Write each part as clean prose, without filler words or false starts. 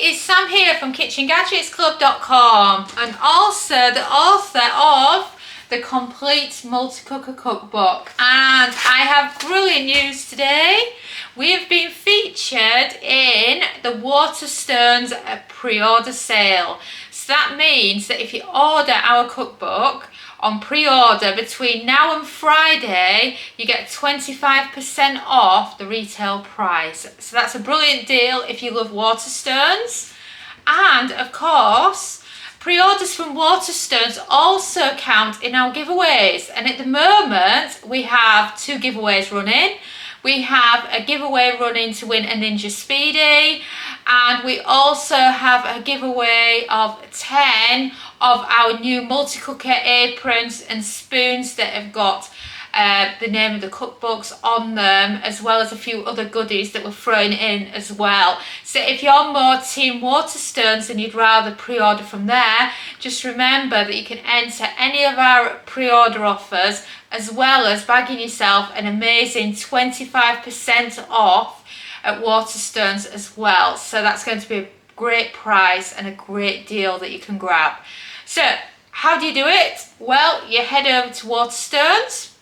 it's Sam here from KitchenGadgetsClub.com and also the author of the Complete Multi-Cooker Cookbook. And I have brilliant news today. We have been featured in the Waterstones Preorder sale. So that means that if you order our cookbook on pre-order between now and Friday, you get 25% off the retail price. So that's a brilliant deal if you love Waterstones. And of course, pre-orders from Waterstones also count in our giveaways. And at the moment, we have 2 giveaways running. We have a giveaway running to win a Ninja Speedy, and we also have a giveaway of 10 of our new multi-cooker aprons and spoons that have got the name of the cookbooks on them, as well as a few other goodies that we're throwing in as well. So if you're more Team Waterstones and you'd rather pre-order from there, just remember that you can enter any of our pre-order offers, as well as bagging yourself an amazing 25% off at Waterstones as well. So that's going to be a great price and a great deal that you can grab. So how do you do it? Well, you head over to Waterstones.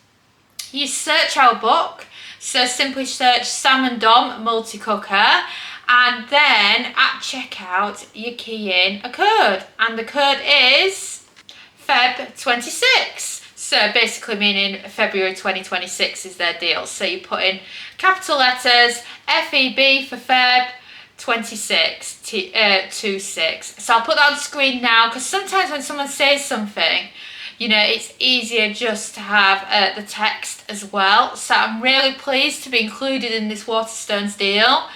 You search our book, so simply search Sam and Dom Multi-Cooker, and then at checkout you key in a code, and the code is Feb26. So basically meaning February 2026 is their deal. So you put in capital letters, FEB for Feb 26, 26. So I'll put that on the screen now, because sometimes when someone says something, you know, it's easier just to have the text as well. So I'm really pleased to be included in this Waterstones deal.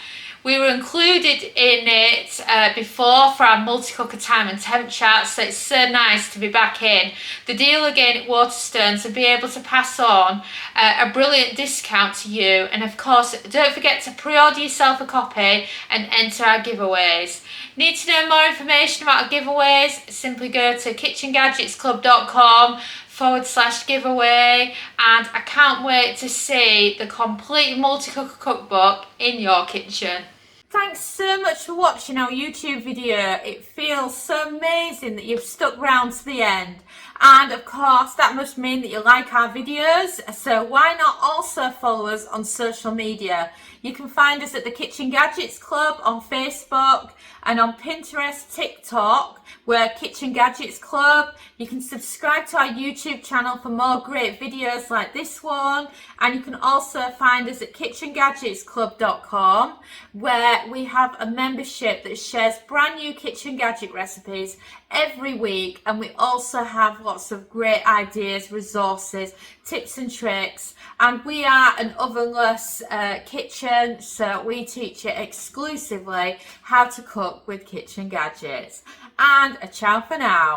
We were included in it before for our multi-cooker time and temp chat, so it's so nice to be back in the deal again at Waterstones and be able to pass on a brilliant discount to you. And of course, don't forget to pre-order yourself a copy and enter our giveaways. Need to know more information about our giveaways? Simply go to KitchenGadgetsClub.com/giveaway, and I can't wait to see the Complete Multi-Cooker Cookbook in your kitchen. Thanks so much for watching our YouTube video. It feels so amazing that you've stuck around to the end. And of course, that must mean that you like our videos. So why not also follow us on social media? You can find us at the Kitchen Gadgets Club on Facebook, and on Pinterest, TikTok, we're Kitchen Gadgets Club. You can subscribe to our YouTube channel for more great videos like this one. And you can also find us at KitchenGadgetsClub.com, where we have a membership that shares brand new kitchen gadget recipes every week. And we also have lots of great ideas, resources, tips and tricks. And we are an ovenless kitchen, so we teach you exclusively how to cook with kitchen gadgets. And a ciao for now.